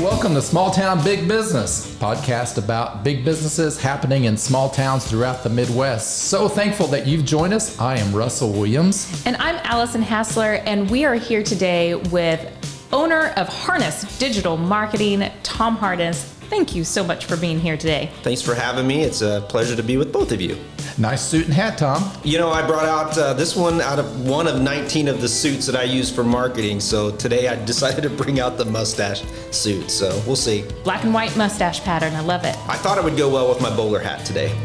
welcome to Small Town Big Business, podcast about big businesses happening in small towns throughout the Midwest. So thankful that you've joined us. I am Russell Williams. And I'm Allison Hassler, and we are here today with owner of Harness Digital Marketing, Tom Harness. Thank you so much for being here today. Thanks for having me. It's a pleasure to be with both of you. Nice suit and hat, Tom. You know, I brought out this one out of one of 19 of the suits that I use for marketing. So today I decided to bring out the mustache suit. So we'll see. Black and white mustache pattern. I love it. I thought it would go well with my bowler hat today.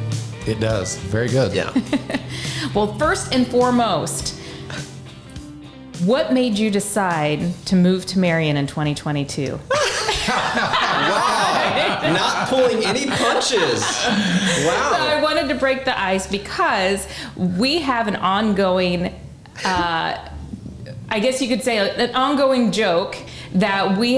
It does. Very good. Yeah. Well, first and foremost, what made you decide to move to Marion in 2022? Wow. Not pulling any punches. Wow. So I wanted to break the ice because we have an ongoing, I guess you could say an ongoing joke that we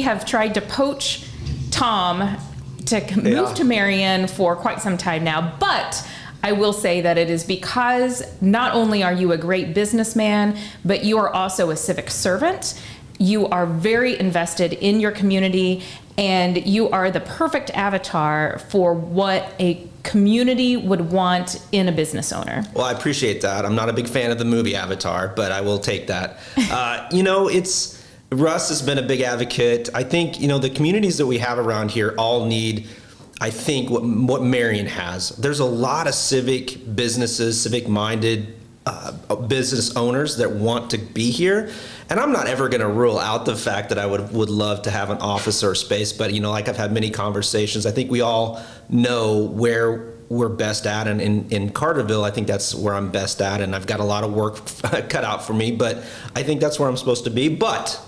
have tried to poach Tom to move to Marion for quite some time now, but I will say that it is because not only are you a great businessman, but you are also a civic servant. You are very invested in your community, and you are the perfect avatar for what a community would want in a business owner. Well, I appreciate that. I'm not a big fan of the movie Avatar, but I will take that. Russ has been a big advocate. I think, the communities that we have around here all need, I think, what Marion has. There's a lot of civic businesses, civic-minded business owners that want to be here. And I'm not ever going to rule out the fact that I would love to have an office or space. But, like I've had many conversations, I think we all know where we're best at. And in Carterville, I think that's where I'm best at. And I've got a lot of work cut out for me. But I think that's where I'm supposed to be. But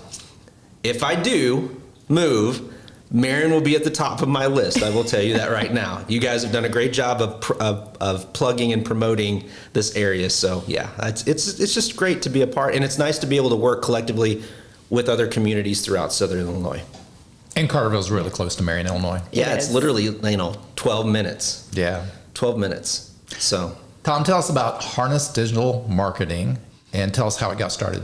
if I do move, Marion will be at the top of my list. I will tell you that right now. You guys have done a great job of plugging and promoting this area. So yeah, it's just great to be a part, and it's nice to be able to work collectively with other communities throughout Southern Illinois. And Carterville's really close to Marion, Illinois. Yeah, it's literally 12 minutes. Yeah, 12 minutes. So Tom, tell us about Harness Digital Marketing and tell us how it got started.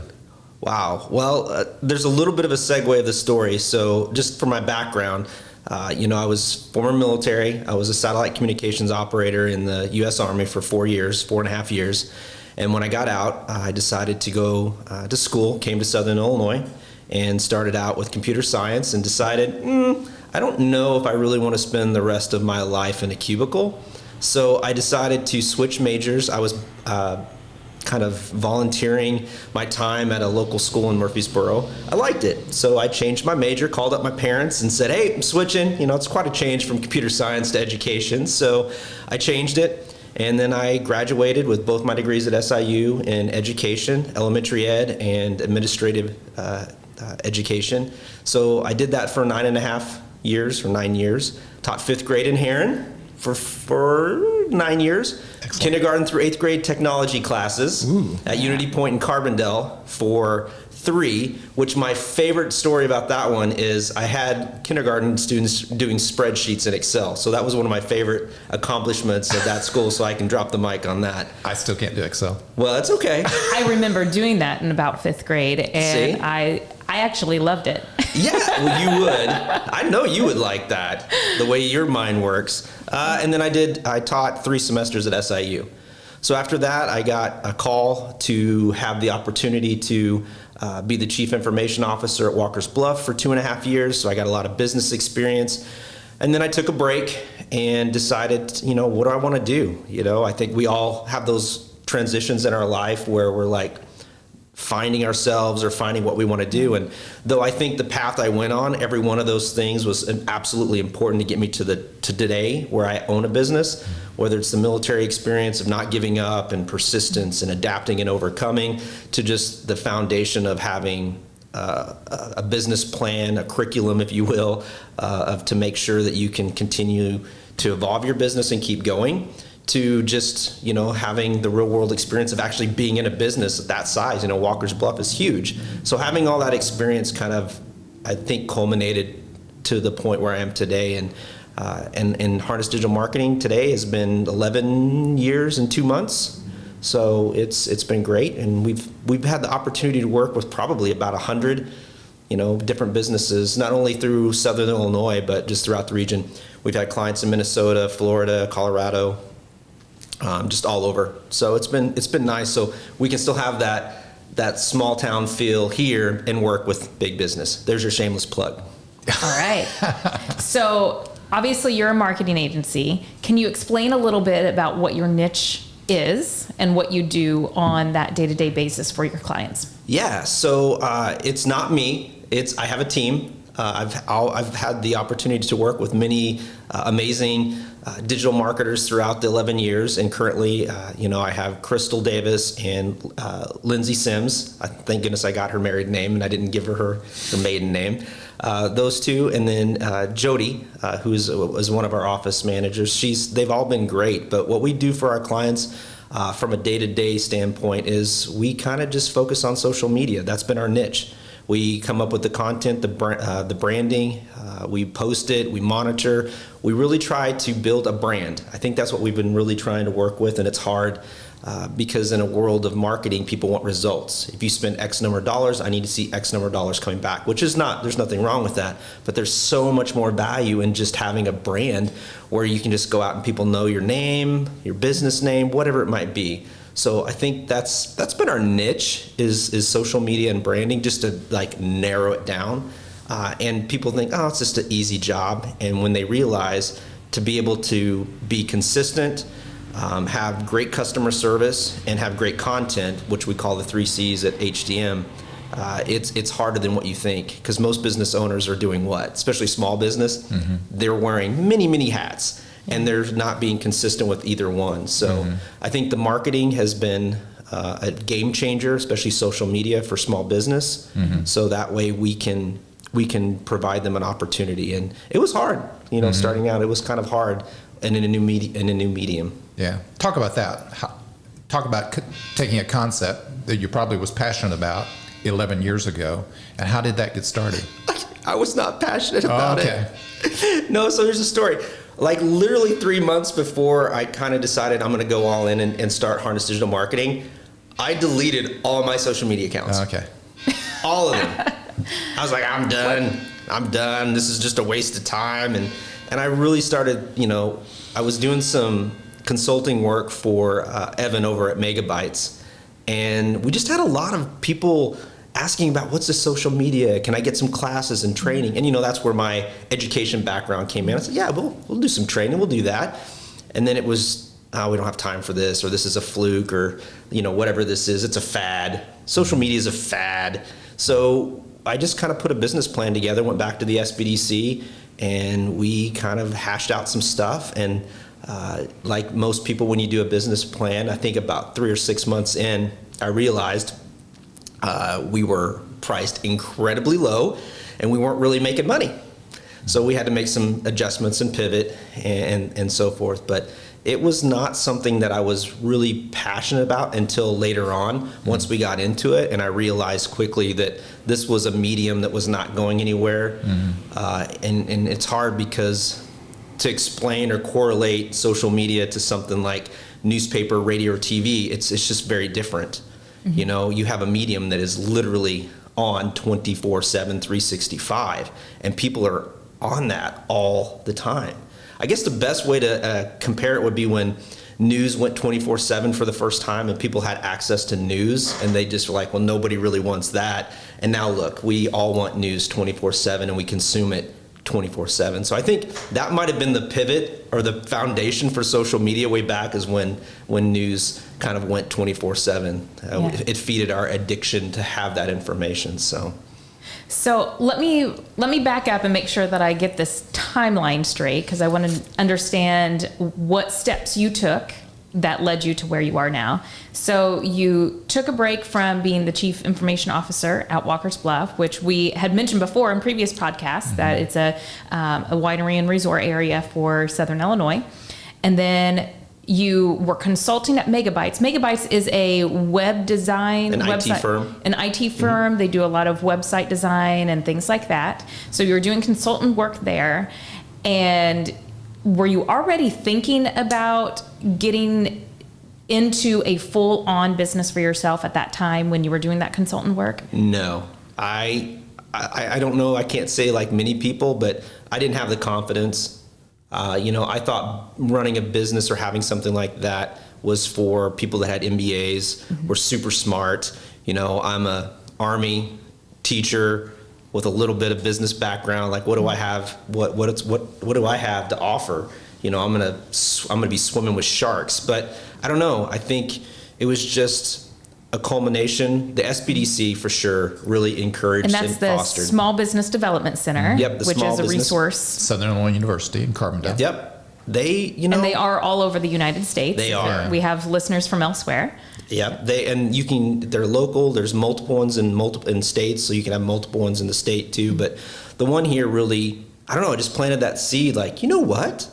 Wow. Well, there's a little bit of a segue of the story. So just for my background, I was former military. I was a satellite communications operator in the U.S. Army for 4.5 years. And when I got out, I decided to go to school, came to Southern Illinois, and started out with computer science and decided, I don't know if I really want to spend the rest of my life in a cubicle. So I decided to switch majors. I was kind of volunteering my time at a local school in Murfreesboro. I liked it. So I changed my major, called up my parents and said, hey, I'm switching. It's quite a change from computer science to education. So I changed it. And then I graduated with both my degrees at SIU in education, elementary ed, and administrative education. So I did that for 9 years. Taught 5th grade in Heron for 9 years. Excellent. Kindergarten through 8th grade technology classes at Unity Point in Carbondale for 3, which my favorite story about that one is I had kindergarten students doing spreadsheets in Excel. So that was one of my favorite accomplishments of that school, so I can drop the mic on that. I still can't do Excel. Well, that's okay. I remember doing that in about 5th grade, and See? I actually loved it. Yeah, well, you would. I know you would like that, the way your mind works. And then I taught 3 semesters at SIU. So after that, I got a call to have the opportunity to be the chief information officer at Walker's Bluff for 2.5 years. So I got a lot of business experience. And then I took a break and decided, what do I want to do? I think we all have those transitions in our life where we're like, finding ourselves or finding what we want to do. And though I think the path I went on, every one of those things was absolutely important to get me to today where I own a business, whether it's the military experience of not giving up and persistence and adapting and overcoming, to just the foundation of having a business plan, a curriculum, if you will, to make sure that you can continue to evolve your business and keep going, to just, having the real world experience of actually being in a business at that size. Walker's Bluff is huge. So having all that experience kind of, I think, culminated to the point where I am today. And Harness Digital Marketing today has been 11 years and 2 months. So it's been great. And we've had the opportunity to work with probably about 100 different businesses, not only through Southern Illinois, but just throughout the region. We've had clients in Minnesota, Florida, Colorado, just all over. So it's been nice. So we can still have that small town feel here and work with big business. There's your shameless plug. All right. So obviously you're a marketing agency. Can you explain a little bit about what your niche is and what you do on that day-to-day basis for your clients? Yeah. So it's not me. I have a team. I've had the opportunity to work with many amazing digital marketers throughout the 11 years, and currently, I have Crystal Davis and Lindsay Sims. Thank goodness I got her married name, and I didn't give her maiden name. Those two, and then Jody, who is one of our office managers. They've all been great. But what we do for our clients from a day-to-day standpoint is we kind of just focus on social media. That's been our niche. We come up with the content, the branding, we post it, we monitor. We really try to build a brand. I think that's what we've been really trying to work with, and it's hard because in a world of marketing, people want results. If you spend X number of dollars, I need to see X number of dollars coming back, which is there's nothing wrong with that, but there's so much more value in just having a brand where you can just go out and people know your name, your business name, whatever it might be. So I think that's been our niche is social media and branding, just to narrow it down. And people think, oh, it's just an easy job. And when they realize to be able to be consistent, have great customer service, and have great content, which we call the 3 C's at HDM, it's harder than what you think, because most business owners are doing what? Especially small business, they're wearing many, many hats. And they're not being consistent with either one. So I think the marketing has been a game changer, especially social media for small business. So that way we can provide them an opportunity. And it was hard, starting out. It was kind of hard, and in a new medium. Yeah, talk about that. Talk about taking a concept that you probably was passionate about 11 years ago, and how did that get started? I was not passionate about it. No, so here's a story. Literally 3 months before I kind of decided I'm going to go all in and start Harness Digital Marketing, I deleted all my social media accounts. Okay. All of them. I was like, I'm done. I'm done. This is just a waste of time. And I really started, I was doing some consulting work for Evan over at Megabytes. And we just had a lot of people asking about what's the social media, can I get some classes and training? And that's where my education background came in. I said, yeah, we'll do some training, we'll do that. And then it was, we don't have time for this, or this is a fluke, or whatever this is, it's a fad. Social media is a fad. So I just kind of put a business plan together, went back to the SBDC, and we kind of hashed out some stuff. And like most people, when you do a business plan, I think about 3 or 6 months in, I realized we were priced incredibly low, and we weren't really making money. So we had to make some adjustments and pivot and so forth. But it was not something that I was really passionate about until later on, once we got into it, and I realized quickly that this was a medium that was not going anywhere. And it's hard because to explain or correlate social media to something like newspaper, radio, or TV, it's just very different. You have a medium that is literally on 24/7, 365, and people are on that all the time. I guess the best way to compare it would be when news went 24/7 for the first time, and people had access to news, and they just were like, well, nobody really wants that. And now look, we all want news 24/7, and we consume it 24/7. So I think that might have been the pivot or the foundation for social media way back, is when news kind of went 24/7. It feeded our addiction to have that information. So let me back up and make sure that I get this timeline straight, because I want to understand what steps you took that led you to where you are now. So you took a break from being the Chief Information Officer at Walker's Bluff, which we had mentioned before in previous podcasts, that it's a winery and resort area for Southern Illinois. And then you were consulting at Megabytes. Megabytes is a web design IT firm. An IT firm. They do a lot of website design and things like that. So you were doing consultant work there. And were you already thinking about getting into a full-on business for yourself at that time when you were doing that consultant work? No. I I don't know, I can't say like many people, but I didn't have the confidence. I thought running a business or having something like that was for people that had MBAs, were super smart. I'm a Army teacher with a little bit of business background. Like, what do I have? What do I have to offer? I'm gonna be swimming with sharks. But I don't know. I think it was just a culmination. The SBDC for sure really encouraged And that's the fostered. Small Business Development Center, Yep, the which small is a business. resource. Southern Illinois University in Carbondale. Yep, they And they are all over the United States. They are. We have listeners from elsewhere. Yeah, they're local. There's multiple ones in states, so you can have multiple ones in the state too. But the one here really, I don't know, it just planted that seed. Like, you know what?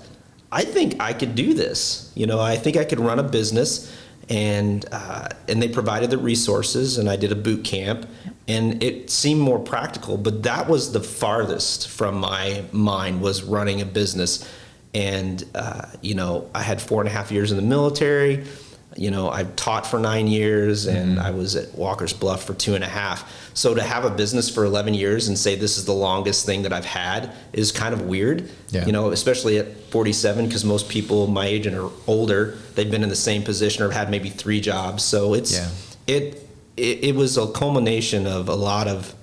I think I could do this. I think I could run a business, and they provided the resources, and I did a boot camp, and it seemed more practical. But that was the farthest from my mind, was running a business. And I had 4.5 years in the military. I've taught for 9 years, and I was at Walker's Bluff for 2.5. So to have a business for 11 years and say this is the longest thing that I've had is kind of weird. Yeah. Especially at 47, because most people my age and are older, they've been in the same position or had maybe 3 jobs. So it was a culmination of a lot of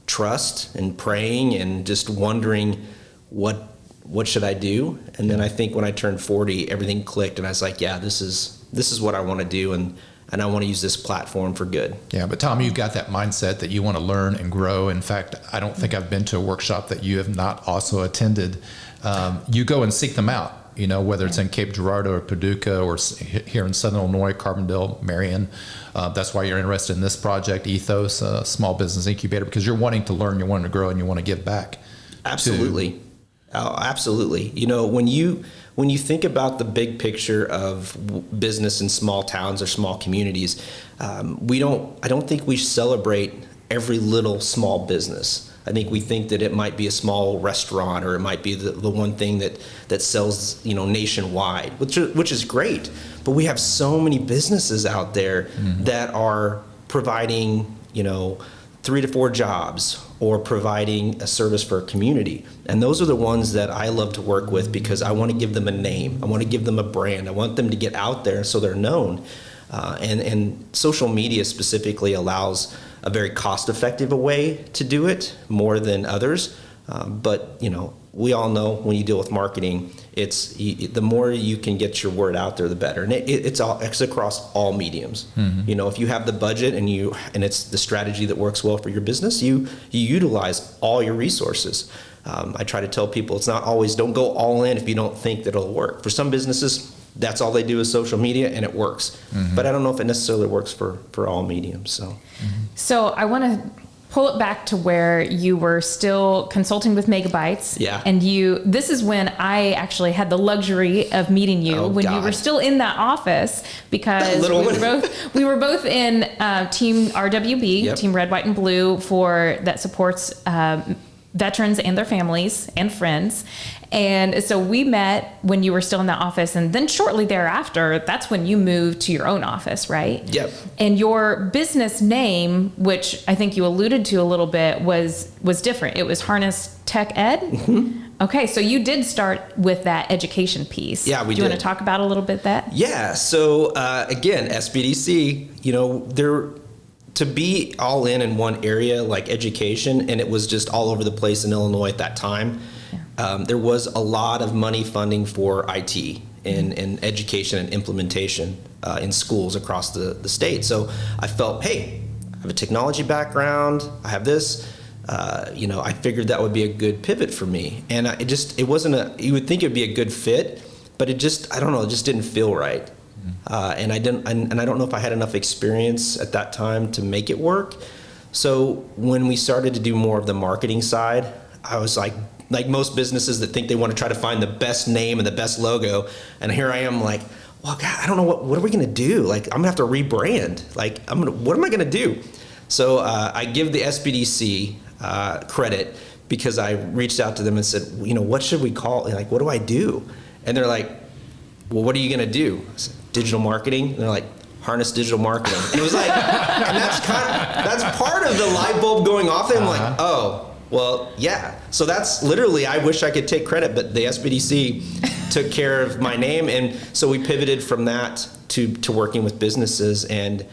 trust and praying and just wondering what should I do? And then I think when I turned 40, everything clicked, and I was like, yeah, this is what I want to do, and I want to use this platform for good. Yeah, but Tom, you've got that mindset that you want to learn and grow. In fact, I don't think I've been to a workshop that you have not also attended. You go and seek them out, whether it's in Cape Girardeau or Paducah or here in Southern Illinois, Carbondale, Marion. That's why you're interested in this project, Ethos, Small Business Incubator, because you're wanting to learn, you're wanting to grow, and you want to give back. Absolutely. Oh, absolutely. When you think about the big picture of business in small towns or small communities, I don't think we celebrate every little small business. I think we think that it might be a small restaurant, or it might be the one thing that sells, nationwide, which is great. But we have so many businesses out there that are providing, 3 to 4 jobs, or providing a service for a community. And those are the ones that I love to work with, because I want to give them a name. I want to give them a brand. I want them to get out there so they're known. And social media specifically allows a very cost-effective way to do it, more than others. But we all know when you deal with marketing, the more you can get your word out there, the better. And it's across all mediums. If you have the budget and it's the strategy that works well for your business, you utilize all your resources. I try to tell people, it's not always, don't go all in if you don't think that it'll work. For some businesses, that's all they do is social media, and it works. But I don't know if it necessarily works for all mediums. So I want to pull it back to where you were still consulting with Megabytes. Yeah. And this is when I actually had the luxury of meeting you, when you were still in that office, because we were both in Team RWB, Yep. Team Red, White, and Blue, that supports veterans and their families and friends. And so we met when you were still in that office, and then shortly thereafter, that's when you moved to your own office, right? Yep. And your business name, which I think you alluded to a little bit, was different. It was Harness Tech Ed. Okay, so you did start with that education piece. Yeah, we did. Do you want to talk about a little bit that? Yeah. So again, SBDC, to be all in one area like education, and it was just all over the place in Illinois at that time. There was a lot of money funding for IT and education and implementation in schools across the state. So I felt, hey, I have a technology background. I have this. I figured that would be a good pivot for me. And it wasn't you would think it would be a good fit, but it just didn't feel right. And I don't know if I had enough experience at that time to make it work. So when we started to do more of the marketing side, I was like most businesses that think they want to try to find the best name and the best logo. And here I am like, well, God, I don't know what are we going to do? Like, I'm gonna have to rebrand. Like, what am I going to do? So I give the SBDC credit, because I reached out to them and said, what should we call it? Like, what do I do? And they're like, well, what are you going to do? I said, digital marketing. And they're like, Harness Digital Marketing. And it was like, and that's part of the light bulb going off. And I'm like, oh, Well, yeah. So that's literally, I wish I could take credit, but the SBDC took care of my name. And so we pivoted from that to working with businesses. And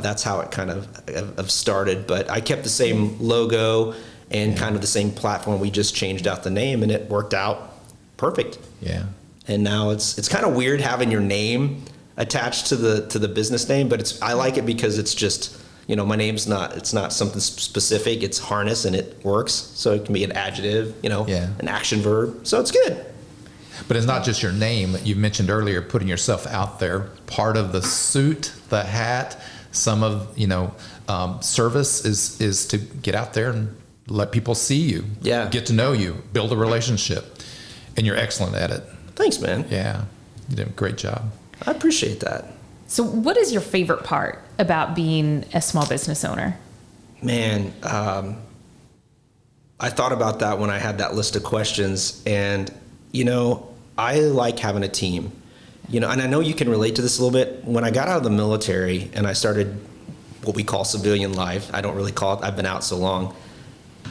that's how it kind of started. But I kept the same logo and kind of the same platform. We just changed out the name, and it worked out perfect. Yeah. And now it's kind of weird having your name attached to the business name, but I like it because it's just, my name's it's not something specific. It's harness, and it works. So it can be an adjective, an action verb. So it's good. But it's not just your name. You mentioned earlier putting yourself out there. Part of the suit, the hat, some of service is to get out there and let people see you, get to know you, build a relationship, and you're excellent at it. Thanks, man. Yeah, you did a great job. I appreciate that. So what is your favorite part about being a small business owner? Man, I thought about that when I had that list of questions, and I like having a team. And I know you can relate to this a little bit. When I got out of the military and I started what we call civilian life, I don't really call it, I've been out so long,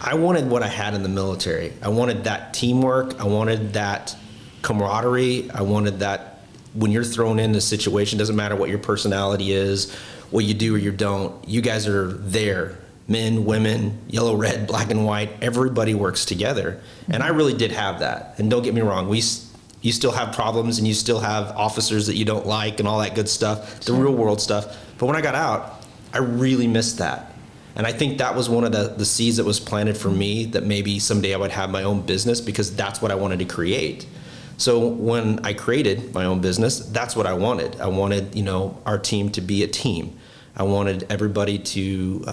I wanted what I had in the military. I wanted that teamwork. I wanted that camaraderie. I wanted that when you're thrown in a situation, doesn't matter what your personality is, what you do or you don't, you guys are there. Men, women, yellow, red, black and white, everybody works together. And I really did have that. And don't get me wrong, you still have problems and you still have officers that you don't like and all that good stuff, the real world stuff. But when I got out, I really missed that. And I think that was one of the seeds that was planted for me, that maybe someday I would have my own business, because that's what I wanted to create. So when I created my own business, that's what I wanted. I wanted, our team to be a team. I wanted everybody to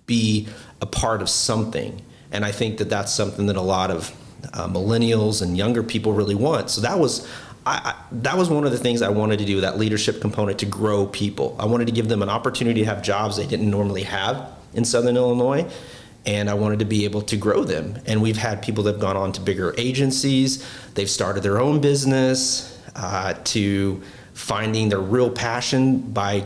be a part of something. And I think that that's something that a lot of millennials and younger people really want. So that was one of the things I wanted to do, that leadership component, to grow people. I wanted to give them an opportunity to have jobs they didn't normally have in Southern Illinois, and I wanted to be able to grow them. And we've had people that have gone on to bigger agencies, they've started their own business, to finding their real passion by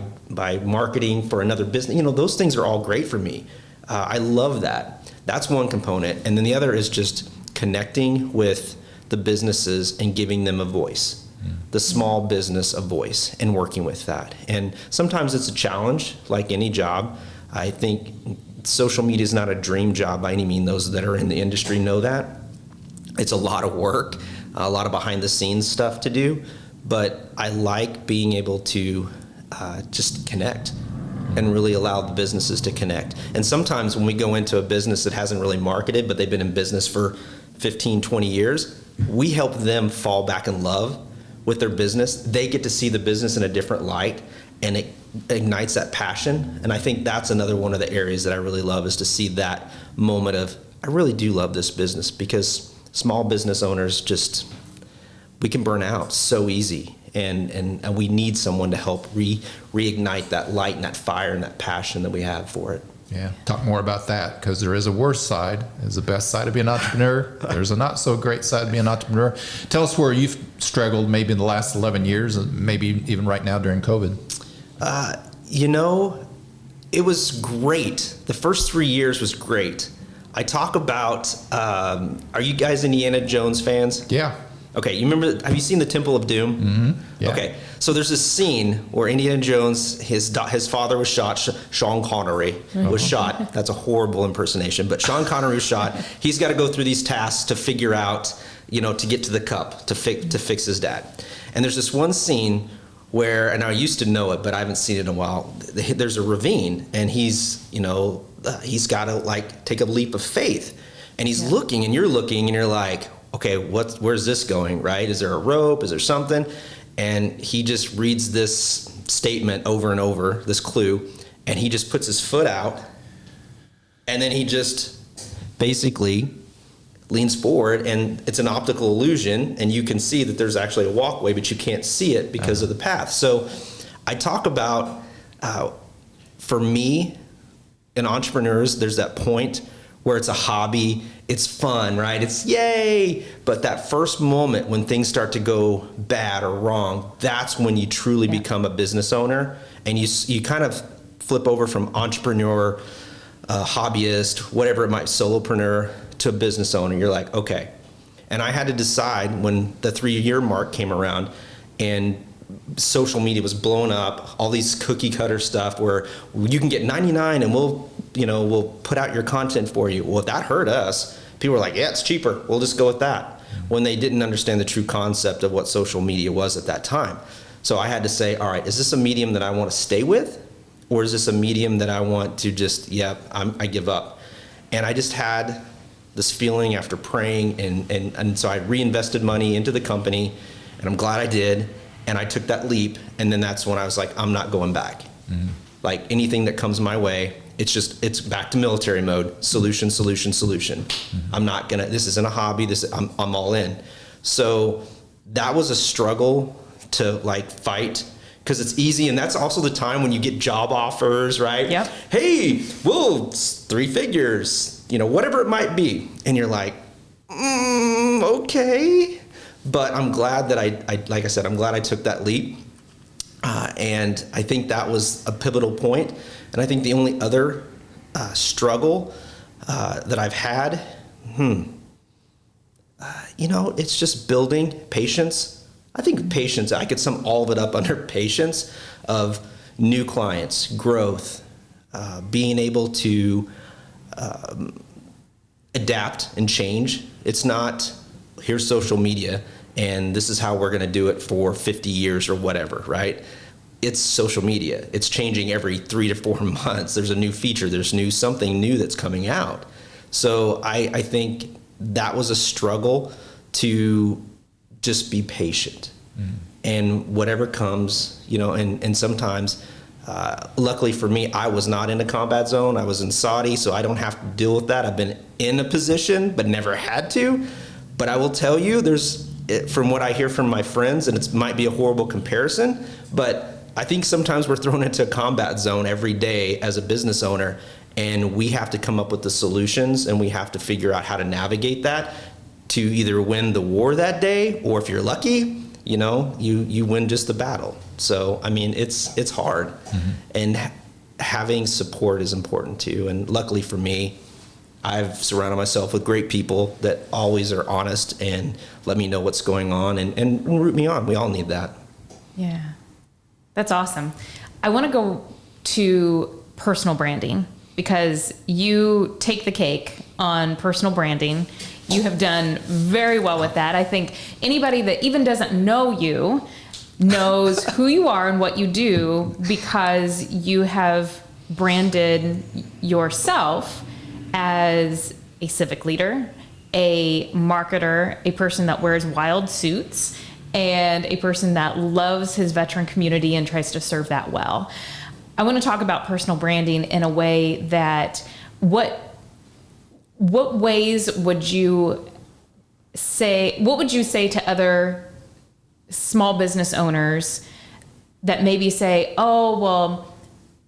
marketing for another business. Those things are all great for me. I love that. That's one component. And then the other is just connecting with the businesses and giving them a voice, the small business a voice, and working with that. And sometimes it's a challenge, like any job. I think social media is not a dream job by any means. Those that are in the industry know that. It's a lot of work, a lot of behind the scenes stuff to do, but I like being able to just connect and really allow the businesses to connect. And sometimes when we go into a business that hasn't really marketed, but they've been in business for 15, 20 years, we help them fall back in love with their business. They get to see the business in a different light, and it ignites that passion. And I think that's another one of the areas that I really love, is to see that moment of, I really do love this business, because small business owners we can burn out so easy. And we need someone to help reignite that light and that fire and that passion that we have for it. Yeah, talk more about that, because there is a worse side. There's the best side of being an entrepreneur. There's a not so great side of being an entrepreneur. Tell us where you've struggled maybe in the last 11 years, and maybe even right now during COVID. It was great. The first 3 years was great. I talk about, are you guys Indiana Jones fans? Yeah. Okay, have you seen the Temple of Doom? Mm-hmm. Yeah. Okay, so there's this scene where Indiana Jones, his father was shot, Sean Connery was shot. That's a horrible impersonation, but Sean Connery was shot. He's got to go through these tasks to figure out, to get to the cup, to fix his dad. And there's this one scene where, and I used to know it, but I haven't seen it in a while, there's a ravine, and he's got to take a leap of faith. And he's looking, and you're like, okay, where's this going, right? Is there a rope? Is there something? And he just reads this statement over and over, this clue, and he just puts his foot out, and then he just basically leans forward, and it's an optical illusion, and you can see that there's actually a walkway, but you can't see it because of the path. So I talk about, for me, in entrepreneurs, there's that point where it's a hobby, it's fun, right? It's yay! But that first moment when things start to go bad or wrong, that's when you truly become a business owner, and you kind of flip over from entrepreneur, hobbyist, whatever it might be, solopreneur, to a business owner, you're like, okay. And I had to decide when the 3-year mark came around and social media was blowing up, all these cookie cutter stuff where you can get 99 and we'll put out your content for you. Well, that hurt us. People were like, yeah, it's cheaper. We'll just go with that. When they didn't understand the true concept of what social media was at that time. So I had to say, all right, is this a medium that I want to stay with? Or is this a medium that I want to just, I give up? And I just had this feeling after praying, and so I reinvested money into the company, and I'm glad I did, and I took that leap, and then that's when I was like, I'm not going back. Mm-hmm. Like anything that comes my way, it's back to military mode, solution. Mm-hmm. I'm not gonna, this isn't a hobby, I'm all in. So that was a struggle to like fight, because it's easy, and that's also the time when you get job offers, right? Yep. Hey, well, 3 figures, whatever it might be. And you're like, okay. But I'm glad that like I said, I'm glad I took that leap. And I think that was a pivotal point. And I think the only other struggle that I've had, it's just building patience. I think patience, I could sum all of it up under patience of new clients, growth, being able to adapt and change. It's not, here's social media, and this is how we're going to do it for 50 years or whatever, right? It's social media. It's changing every 3 to 4 months. There's a new feature. There's something new that's coming out. So I think that was a struggle to just be patient. Mm-hmm. And whatever comes, and sometimes, luckily for me, I was not in a combat zone. I was in Saudi, so I don't have to deal with that. I've been in a position, but never had to. But I will tell you, from what I hear from my friends, and it might be a horrible comparison, but I think sometimes we're thrown into a combat zone every day as a business owner, and we have to come up with the solutions, and we have to figure out how to navigate that to either win the war that day, or if you're lucky, you win just the battle. So, I mean, it's hard. Mm-hmm. And having support is important too. And luckily for me, I've surrounded myself with great people that always are honest and let me know what's going on and root me on. We all need that. Yeah. That's awesome. I want to go to personal branding, because you take the cake on personal branding. You have done very well with that. I think anybody that even doesn't know you knows who you are and what you do, because you have branded yourself as a civic leader, a marketer, a person that wears wild suits, and a person that loves his veteran community and tries to serve that well. I want to talk about personal branding in a way that what ways would you say to other small business owners that maybe say, oh, well,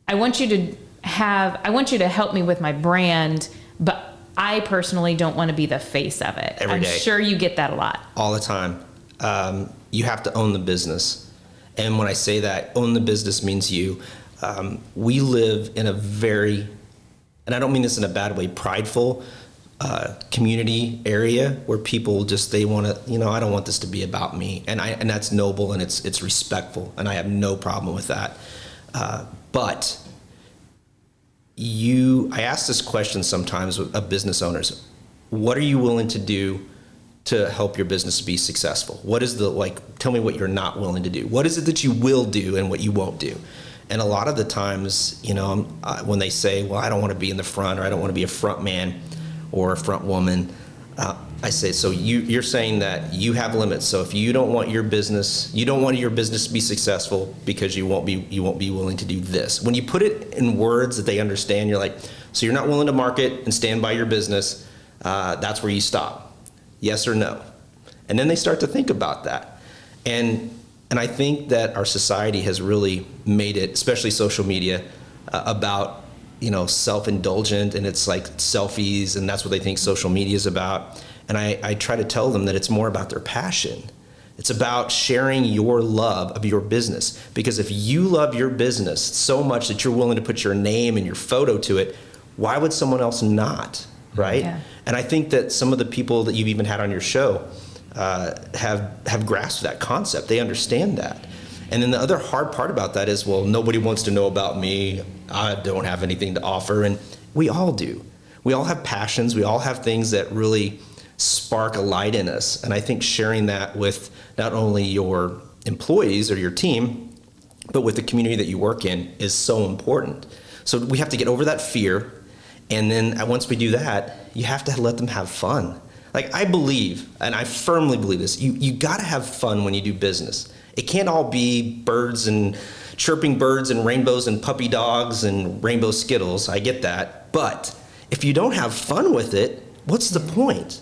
I want you to help me with my brand, but I personally don't want to be the face of it. Every day. I'm sure you get that a lot. All the time. You have to own the business. And when I say that, own the business means you. We live in a very, and I don't mean this in a bad way, prideful community area where people just, they want to, I don't want this to be about me. And that's noble, and it's respectful, and I have no problem with that. But I ask this question sometimes of business owners: what are you willing to do to help your business be successful? What is tell me what you're not willing to do. What is it that you will do and what you won't do? And a lot of the times, when they say, well, I don't want to be in the front, or I don't want to be a front man or a front woman, I say, so you're saying that you have limits. So if you don't want your business to be successful because you won't be willing to do this. When you put it in words that they understand, you're like, so you're not willing to market and stand by your business. That's where you stop. Yes or no? And then they start to think about that. And I think that our society has really made it, especially social media, about, self-indulgent, and it's like selfies, and that's what they think social media is about. And I try to tell them that it's more about their passion. It's about sharing your love of your business. Because if you love your business so much that you're willing to put your name and your photo to it, why would someone else not? right? Yeah. And I think that some of the people that you've even had on your show have grasped that concept. They understand that. And then the other hard part about that is, well, nobody wants to know about me. I don't have anything to offer. And we all do. We all have passions. We all have things that really spark a light in us. And I think sharing that with not only your employees or your team, but with the community that you work in is so important. So we have to get over that fear. And then once we do that, you have to let them have fun. Like, I believe, and I firmly believe this, you got to have fun when you do business. It can't all be birds and chirping birds and rainbows and puppy dogs and rainbow Skittles. I get that. But if you don't have fun with it, what's the point?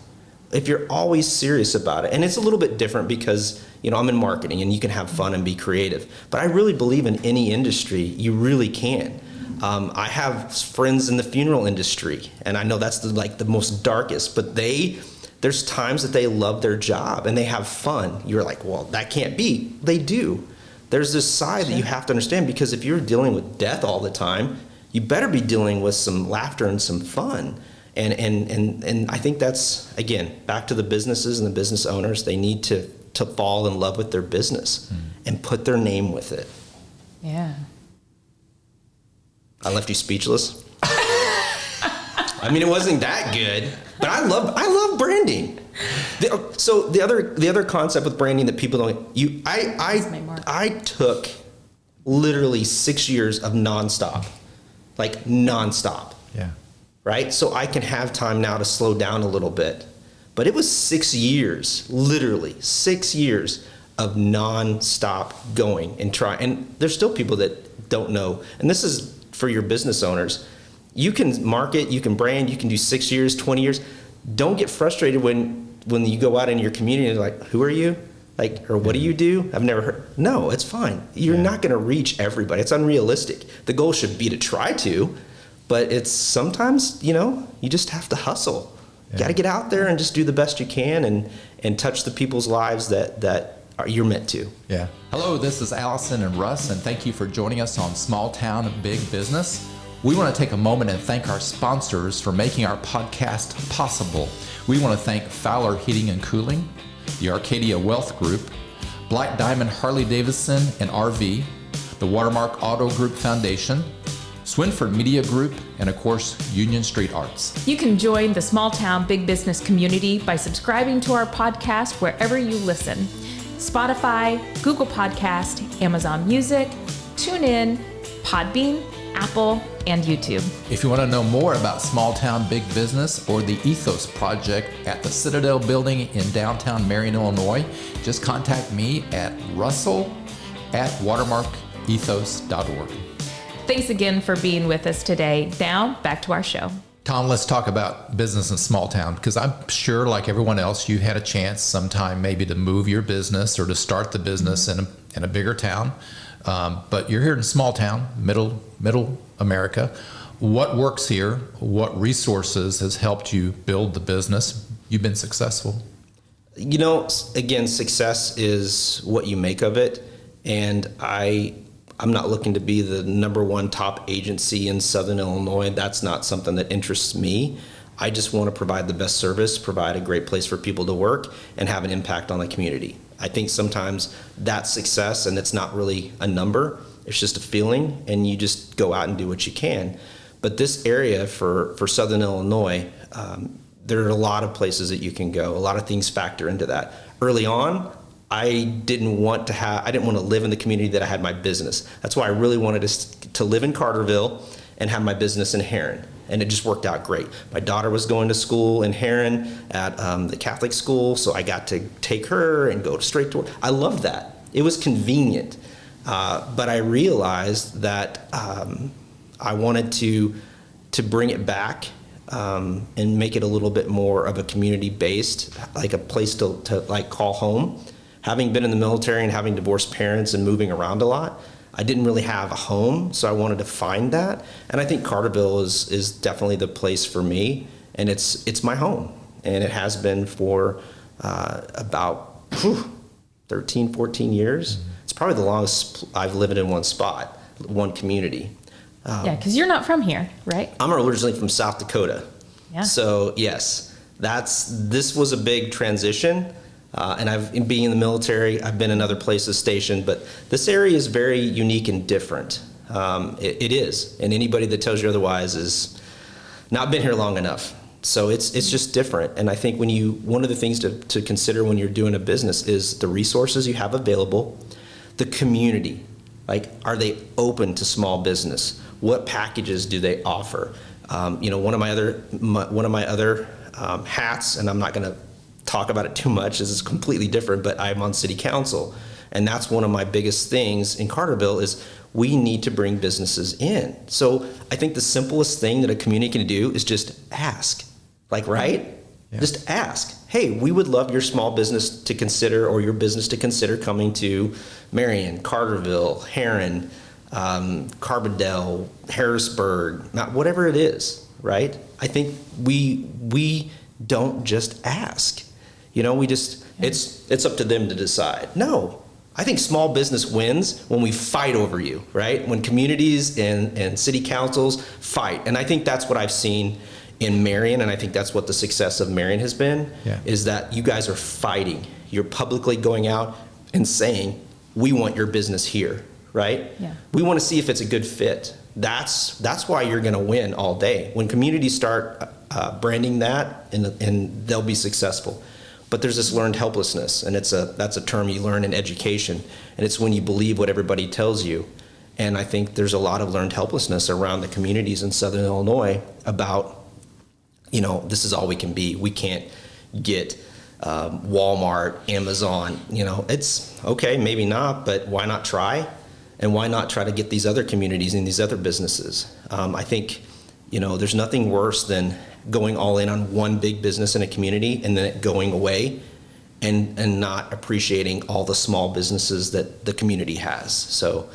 If you're always serious about it. And it's a little bit different because, I'm in marketing and you can have fun and be creative. But I really believe in any industry, you really can. I have friends in the funeral industry, and I know that's the most darkest, but there's times that they love their job and they have fun. You're like, well, that can't be. They do. There's this side that you have to understand, because if you're dealing with death all the time, you better be dealing with some laughter and some fun. And I think that's, again, back to the businesses and the business owners. They need to fall in love with their business and put their name with it. Yeah. I left you speechless. I mean, it wasn't that good, but I love branding. So the other concept with branding that people don't, I took literally 6 years of nonstop. Yeah. Right? So I can have time now to slow down a little bit. But it was 6 years, literally 6 years of nonstop going and try. And there's still people that don't know. And this is for your business owners. You can market, you can brand, you can do 6 years, 20 years. Don't get frustrated when you go out in your community and like, who are you? Or what do you do? I've never heard. No, it's fine. You're not going to reach everybody. It's unrealistic. The goal should be to try to, but it's sometimes, you just have to hustle. You got to get out there and just do the best you can and touch the people's lives that you're meant to. Yeah. Hello, this is Allison and Russ, and thank you for joining us on Small Town Big Business. We want to take a moment and thank our sponsors for making our podcast possible. We want to thank Fowler Heating and Cooling, the Arcadia Wealth Group, Black Diamond Harley Davidson and RV, the Watermark Auto Group Foundation, Swinford Media Group, and of course, Union Street Arts. You can join the Small Town Big Business community by subscribing to our podcast wherever you listen. Spotify, Google Podcast, Amazon Music, TuneIn, Podbean, Apple, and YouTube. If you want to know more about Small Town Big Business or the Ethos Project at the Citadel Building in downtown Marion, Illinois, just contact me at russell@watermarkethos.org. Thanks again for being with us today. Now, back to our show. Tom, let's talk about business in small town, because I'm sure, like everyone else, you had a chance sometime maybe to move your business or to start the business in a bigger town. But you're here in small town, middle America. What works here? What resources has helped you build the business? You've been successful. Again, success is what you make of it. And I'm not looking to be the number one top agency in Southern Illinois. That's not something that interests me. I just want to provide the best service, provide a great place for people to work, and have an impact on the community. I think sometimes that's success, and it's not really a number. It's just a feeling, and you just go out and do what you can. But this area for Southern Illinois, there are a lot of places that you can go. A lot of things factor into that. Early on, I didn't want to live in the community that I had my business. That's why I really wanted to live in Carterville and have my business in Heron. And it just worked out great. My daughter was going to school in Heron at the Catholic school, so I got to take her and go straight to work. I loved that. It was convenient. But I realized that I wanted to bring it back and make it a little bit more of a community-based, like a place to call home. Having been in the military and having divorced parents and moving around a lot, I didn't really have a home, so I wanted to find that. And I think Carterville is definitely the place for me, and it's my home. And it has been for about 13, 14 years. It's probably the longest I've lived in one spot, one community. Yeah, because you're not from here, right? I'm originally from South Dakota. Yeah. So yes, this was a big transition. And being in the military, I've been in other places stationed, but this area is very unique and different. It is, and anybody that tells you otherwise is not been here long enough. So it's just different. And I think one of the things to consider when you're doing a business is the resources you have available, the community. Like, are they open to small business? What packages do they offer? One of my other hats, and I'm not going to talk about it too much, this is completely different, but I'm on city council. And that's one of my biggest things in Carterville is we need to bring businesses in. So I think the simplest thing that a community can do is just ask. Like, right? Yeah. Just ask. Hey, we would love your small business to consider, or your business to consider coming to Marion, Carterville, Heron, Carbondale, Harrisburg, not whatever it is, right? I think we don't just ask. It's up to them to decide. No, I think small business wins when we fight over you, right? When communities and city councils fight. And I think that's what I've seen in Marion, and I think that's what the success of Marion has been, is that you guys are fighting. You're publicly going out and saying, we want your business here, right? Yeah. We want to see if it's a good fit. That's why you're going to win all day. When communities start branding that, and they'll be successful. But there's this learned helplessness, and that's a term you learn in education, and it's when you believe what everybody tells you. And I think there's a lot of learned helplessness around the communities in Southern Illinois about, this is all we can be. We can't get Walmart, Amazon. It's okay, maybe not, but why not try? And why not try to get these other communities and these other businesses? I think, there's nothing worse than going all in on one big business in a community and then it going away and not appreciating all the small businesses that the community has. So,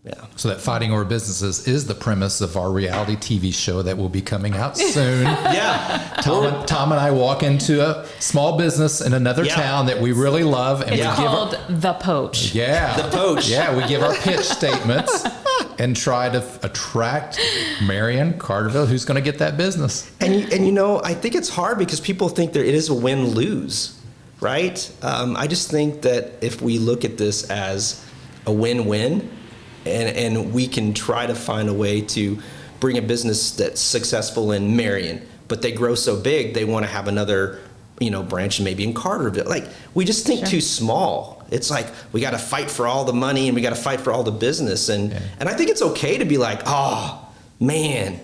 yeah. So that fighting over businesses is the premise of our reality TV show that will be coming out soon. Yeah. Tom and I walk into a small business in another town that we really love. And It's we called The Poach. The Poach. Yeah, we give our pitch statements and try to attract Marion, Carterville, who's going to get that business. And I think it's hard because people think that it is a win-lose, right? I just think that if we look at this as a win-win, and we can try to find a way to bring a business that's successful in Marion, but they grow so big they want to have another branch maybe in Carterville. Like, we just think too small. It's like we got to fight for all the money and we got to fight for all the business, and I think it's okay to be like, oh man,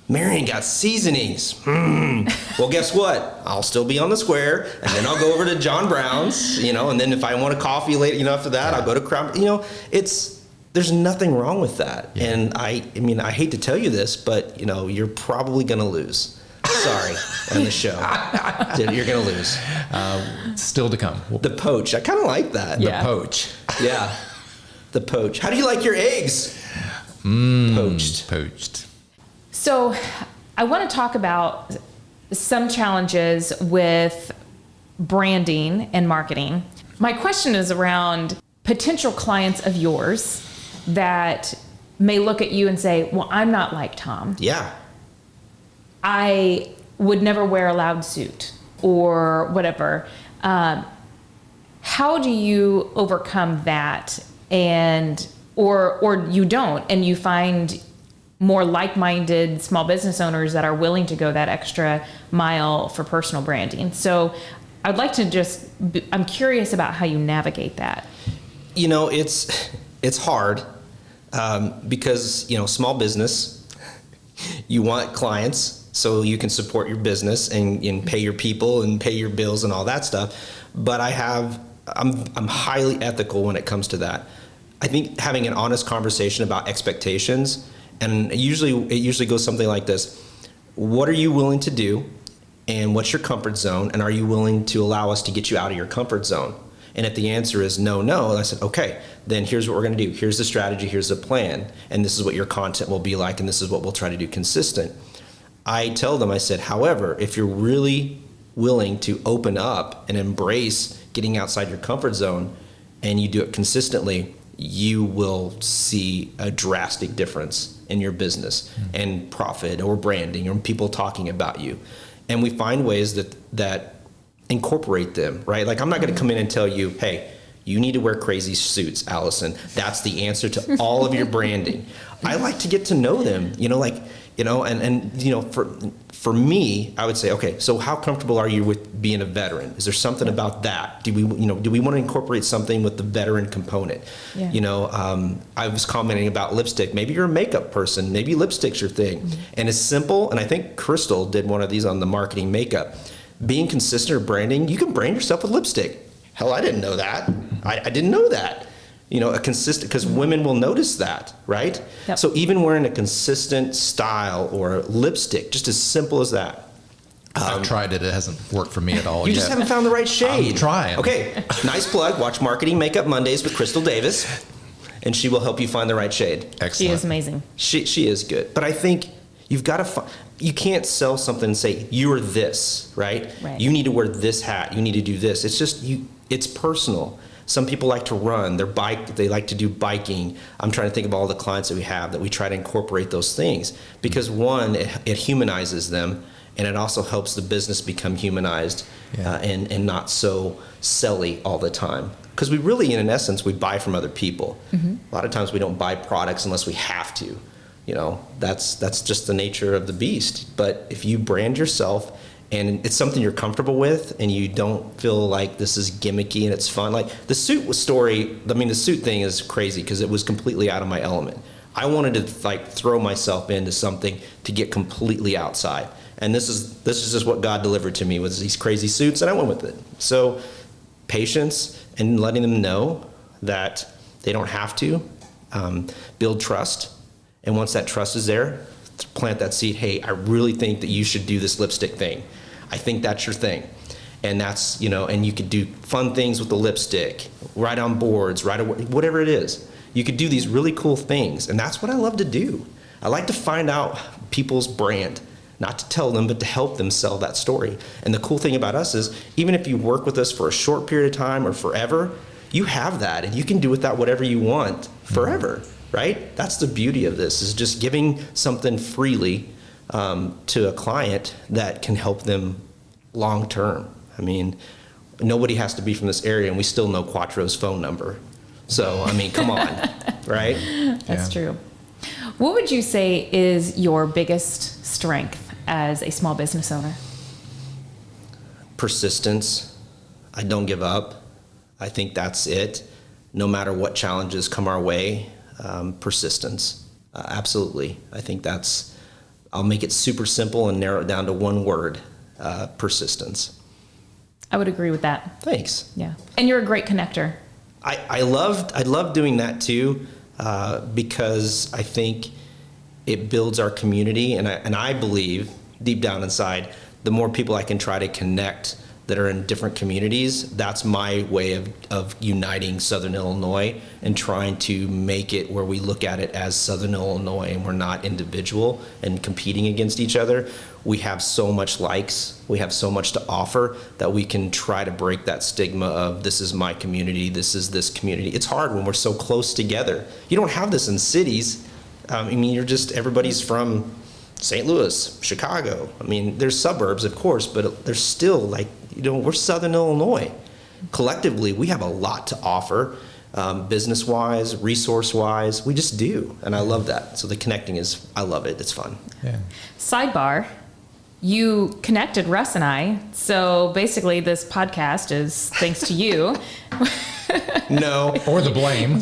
Marion got seasonings. Well, guess what? I'll still be on the square, and then I'll go over to John Brown's, and then if I want a coffee later, after that, I'll go to Crown. There's nothing wrong with that. Yeah. And I hate to tell you this, but you're probably going to lose. Sorry, on the show. You're going to lose. Still to come. The Poach. I kind of like that. The Poach. Yeah. The Poach. How do you like your eggs? Poached. So I want to talk about some challenges with branding and marketing. My question is around potential clients of yours that may look at you and say, well, I'm not like Tom. Yeah. I would never wear a loud suit or whatever. How do you overcome that or you don't, and you find more like-minded small business owners that are willing to go that extra mile for personal branding? So I'd like to I'm curious about how you navigate that. It's hard because, small business, you want clients so you can support your business and pay your people and pay your bills and all that stuff. But I'm highly ethical when it comes to that. I think having an honest conversation about expectations, and it usually goes something like this: what are you willing to do, and what's your comfort zone, and are you willing to allow us to get you out of your comfort zone? And if the answer is no, I said, okay, then here's what we're going to do. Here's the strategy, here's the plan, and this is what your content will be like, and this is what we'll try to do consistent. I tell them, I said, however, if you're really willing to open up and embrace getting outside your comfort zone, and you do it consistently, you will see a drastic difference in your business and profit or branding or people talking about you. And we find ways that incorporate them, right? Like, I'm not going to come in and tell you, hey, you need to wear crazy suits, Allison. That's the answer to all of your branding. I like to get to know them, for me, I would say, okay, so how comfortable are you with being a veteran? Is there something about that? Do we want to incorporate something with the veteran component? Yeah. I was commenting about lipstick. Maybe you're a makeup person. Maybe lipstick's your thing. Mm-hmm. And it's simple. And I think Crystal did one of these on the marketing makeup. Being consistent or branding, you can brand yourself with lipstick. Hell, I didn't know that. I didn't know that. A consistent, because women will notice that, right? Yep. So even wearing a consistent style or lipstick, just as simple as that. I've tried it. It hasn't worked for me at all You yet. just haven't found the right shade. I'm trying. Okay, nice plug. Watch Marketing Makeup Mondays with Crystal Davis, and she will help you find the right shade. Excellent. She is amazing. She is good. But I think you've got to you can't sell something and say, you're this, right? You need to wear this hat. You need to do this. It's just, it's personal. Some people like to run, they like to do biking. I'm trying to think of all the clients that we have that we try to incorporate those things because one, it humanizes them, and it also helps the business become humanized and not so selly all the time. Because we really, in essence, we buy from other people. Mm-hmm. A lot of times we don't buy products unless we have to. That's just the nature of the beast. But if you brand yourself and it's something you're comfortable with and you don't feel like this is gimmicky and it's fun. Like the suit the suit thing is crazy because it was completely out of my element. I wanted to throw myself into something to get completely outside. And this is just what God delivered to me was these crazy suits, and I went with it. So patience and letting them know that they don't have to, build trust. And once that trust is there, plant that seed. Hey, I really think that you should do this lipstick thing. I think that's your thing. And that's, and you could do fun things with the lipstick, write on boards, whatever it is. You could do these really cool things. And that's what I love to do. I like to find out people's brand, not to tell them, but to help them sell that story. And the cool thing about us is even if you work with us for a short period of time or forever, you have that and you can do with that whatever you want forever. Right? That's the beauty of this, is just giving something freely to a client that can help them long term. I mean, nobody has to be from this area, and we still know Quattro's phone number. So, come on, right? That's true. What would you say is your biggest strength as a small business owner? Persistence. I don't give up. I think that's it. No matter what challenges come our way, persistence. Absolutely. I think I'll make it super simple and narrow it down to one word, persistence. I would agree with that. Thanks. Yeah. And you're a great connector. I love doing that too, because I think it builds our community. And I believe deep down inside, the more people I can try to connect that are in different communities, that's my way of uniting Southern Illinois and trying to make it where we look at it as Southern Illinois and we're not individual and competing against each other. We have so much likes, we have so much to offer that we can try to break that stigma of this is my community, this is this community. It's hard when we're so close together. You don't have this in cities. Everybody's from St. Louis, Chicago. There's suburbs, of course, but there's still we're Southern Illinois. Collectively, we have a lot to offer, business-wise, resource-wise. We just do, and I love that. So the connecting I love it. It's fun. Yeah. Sidebar, you connected Russ and I, so basically this podcast is thanks to you. No. Or the blame.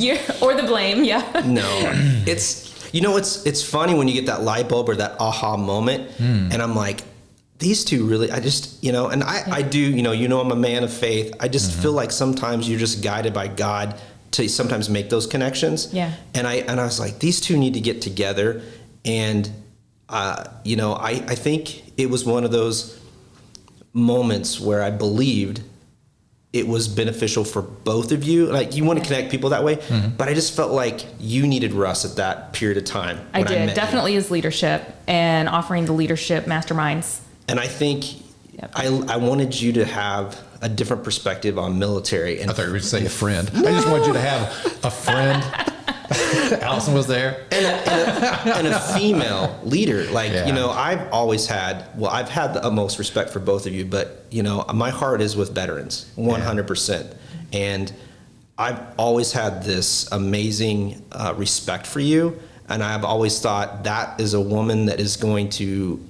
Or the blame, yeah. No. It's funny when you get that light bulb or that aha moment, and I'm like, these two really, I just, and I do, I'm a man of faith. I just feel like sometimes you're just guided by God to sometimes make those connections. Yeah. And I was like, these two need to get together. And, I think it was one of those moments where I believed it was beneficial for both of you. You want to connect people that way, but I just felt like you needed Russ at that period of time. I did, definitely his leadership and offering the leadership masterminds. And I think Yep. I wanted you to have a different perspective on military. And I thought you were going to say a friend. I just wanted you to have a friend. Allison was there. And a female leader. Like, Yeah. you know, I've had the utmost respect for both of you, but, you know, my heart is with veterans, 100%. And I've always had this amazing respect for you. And I've always thought that is a woman that is going to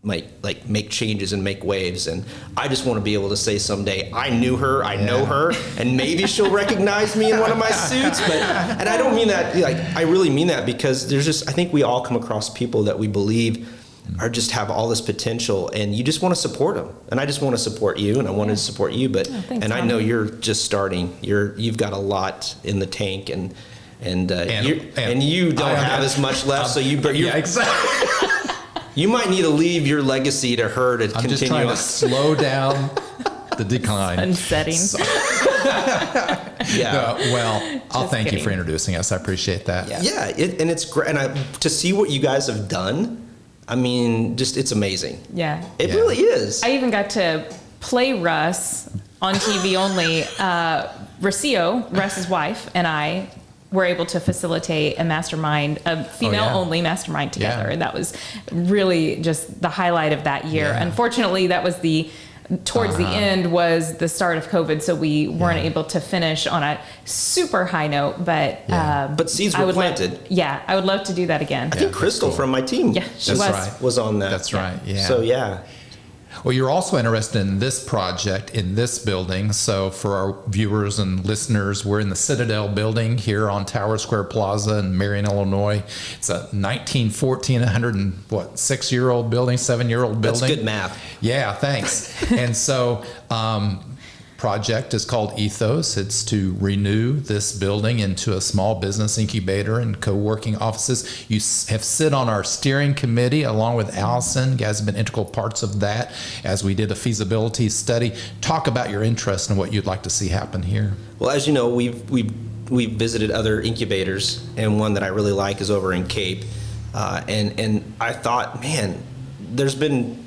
make changes and make waves. And I just want to be able to say someday, I knew her, I know her, and maybe she'll recognize me in one of my suits. And I don't mean that, like, I really mean that, because I think we all come across people that we believe are just have all this potential, and you just want to support them. And I just want to support you, and I wanted to support you, but, thanks, and I know you're just starting. You've got a lot in the tank, and you don't have as much left, so you're exactly. you might need to leave your legacy to her to I'm continue. just trying to slow down the decline. Unsetting. Yeah. Well, I'll thank you kidding. for introducing us. I appreciate that. Yeah, and it's great. And to see what you guys have done, I mean, just it's amazing. Yeah. It really is. I even got to play Russ on TV only. Russ's wife, and I were able to facilitate a mastermind, a female-only mastermind together. Yeah. And that was really just the highlight of that year. Yeah. Unfortunately, that was towards the end was the start of COVID, so we weren't able to finish on a super high note, but But seeds were planted. I would love to do that again. I think Crystal from my team Yeah, she That's was. right. was on that. That's right. Yeah. So, yeah. Well, you're also interested in this project in this building. So for our viewers and listeners, we're in the Citadel building here on Tower Square Plaza in Marion, Illinois. It's a 1914, 6-year-old building, 7-year-old building. That's good math. Yeah, thanks. And so project is called Ethos. It's to renew this building into a small business incubator and co-working offices. You have sit on our steering committee along with Allison. You guys have been integral parts of that as we did a feasibility study. Talk about your interest and what you'd like to see happen here. Well, as you know, we've visited other incubators, and one that I really like is over in Cape. And I thought, man, there's been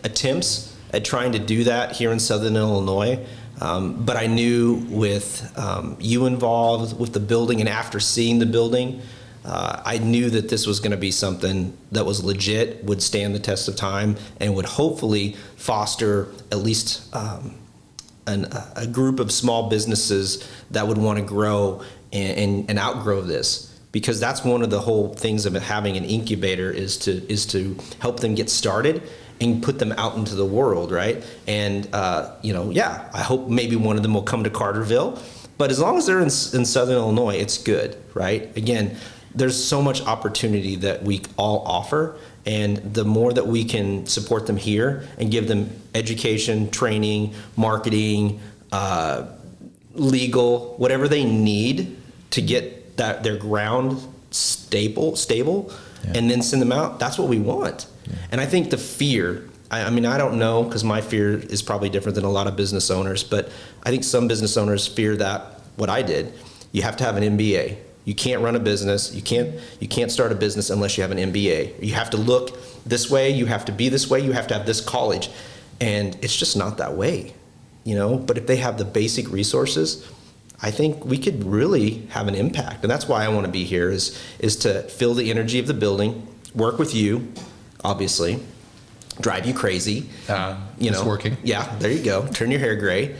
attempts at trying to do that here in Southern Illinois. But I knew with you involved with the building, and after seeing the building, I knew that this was going to be something that was legit, would stand the test of time, and would hopefully foster at least a group of small businesses that would want to grow and outgrow this. Because that's one of the whole things of having an incubator is to help them get started and put them out into the world, right? And I hope maybe one of them will come to Carterville. But as long as they're in Southern Illinois, it's good, right? Again, there's so much opportunity that we all offer, and the more that we can support them here and give them education, training, marketing, legal, whatever they need to get their ground stable, and then send them out, that's what we want. Yeah. And I think the fear, I mean, I don't know, because my fear is probably different than a lot of business owners, but I think some business owners fear that what I did, you have to have an MBA. You can't run a business. You can't start a business unless you have an MBA. You have to look this way. You have to be this way. You have to have this college. And it's just not that way, But if they have the basic resources, I think we could really have an impact. And that's why I want to be here is to feel the energy of the building, work with you, obviously, drive you crazy. It's working. Yeah, there you go. Turn your hair gray.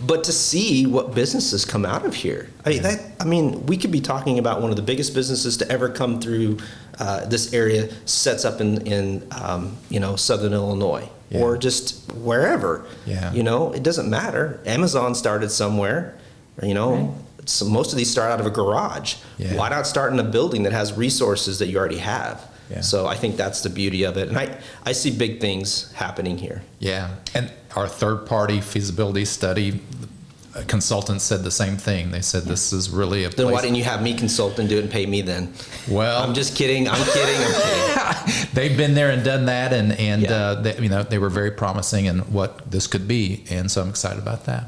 But to see what businesses come out of here. I mean, we could be talking about one of the biggest businesses to ever come through this area, sets up in Southern Illinois. Yeah. Or just wherever. Yeah. It doesn't matter. Amazon started somewhere. Right. So most of these start out of a garage. Yeah. Why not start in a building that has resources that you already have? Yeah. So I think that's the beauty of it. And I see big things happening here. Yeah. And our third-party feasibility study consultants said the same thing. They said this is really a place. Then why didn't you have me consult and do it and pay me then? Well, I'm just kidding. I'm kidding. They've been there and done that, and they were very promising in what this could be, and so I'm excited about that.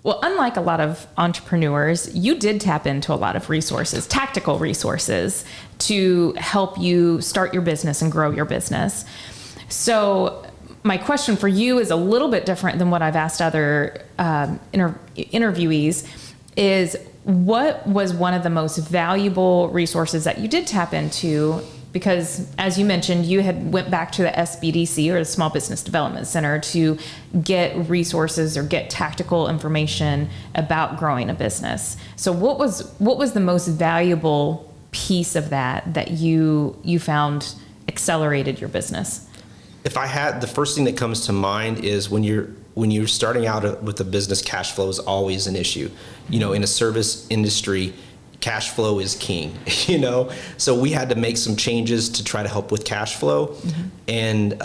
Well, unlike a lot of entrepreneurs, you did tap into a lot of resources, tactical resources, to help you start your business and grow your business. So my question for you is a little bit different than what I've asked other interviewees. Is what was one of the most valuable resources that you did tap into? Because as you mentioned, you had went back to the SBDC, or the Small Business Development Center, to get resources or get tactical information about growing a business. So what was the most valuable piece of that you found accelerated your business? If I had, the first thing that comes to mind is when you're starting out with a business, cash flow is always an issue. In a service industry, cash flow is king, So we had to make some changes to try to help with cash flow. Mm-hmm. And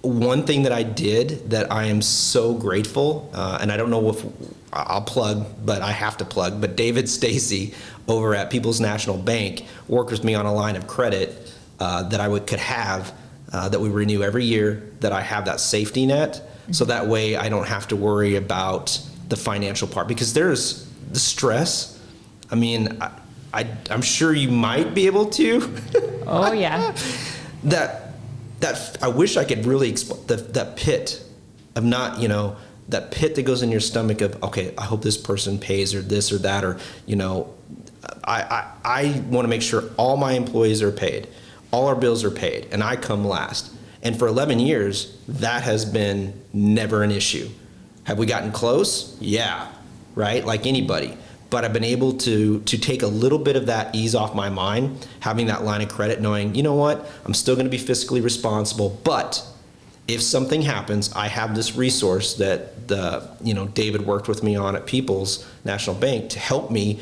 one thing that I did that I am so grateful, and I don't know if I'll plug, but I have to plug, but David Stacy over at People's National Bank worked with me on a line of credit that I could have, that we renew every year, that I have that safety net. Mm-hmm. So that way I don't have to worry about the financial part, because there's the stress. I mean, I'm sure you might be able to. Oh yeah. that I wish I could really explain that pit of not, that pit that goes in your stomach of, okay, I hope this person pays, or this or that, or, I want to make sure all my employees are paid, all our bills are paid, and I come last. And for 11 years, that has been never an issue. Have we gotten close? Yeah, right? Like anybody. But I've been able to take a little bit of that ease off my mind, having that line of credit, knowing, you know what, I'm still going to be fiscally responsible, but if something happens, I have this resource that David worked with me on at People's National Bank to help me.